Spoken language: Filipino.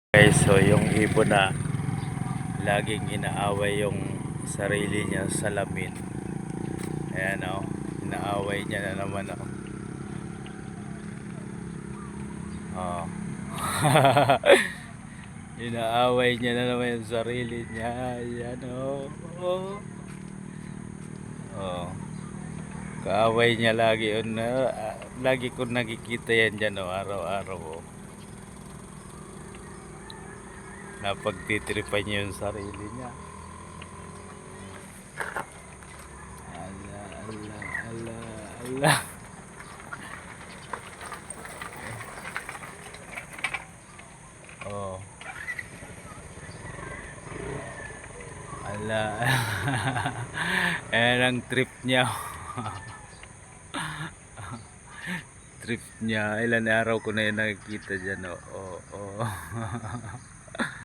Okay, so yung ibon na laging inaaway yung sarili niya sa salamin. Ayan o, inaaway niya na naman o. Oh. Inaaway niya na naman yung sarili niya. Ayan o. Oh. Oh. Kaaway niya lagi yun. Lagi ko nakikita yan dyan o, araw-araw o. Napagtitripan niya yung sarili niya. Ala, ala, ala, ala. Oh. Ala. Ayan ang trip niya. Trip niya. Ilan araw ko na yun nakikita dyan. Oh, oh, oh.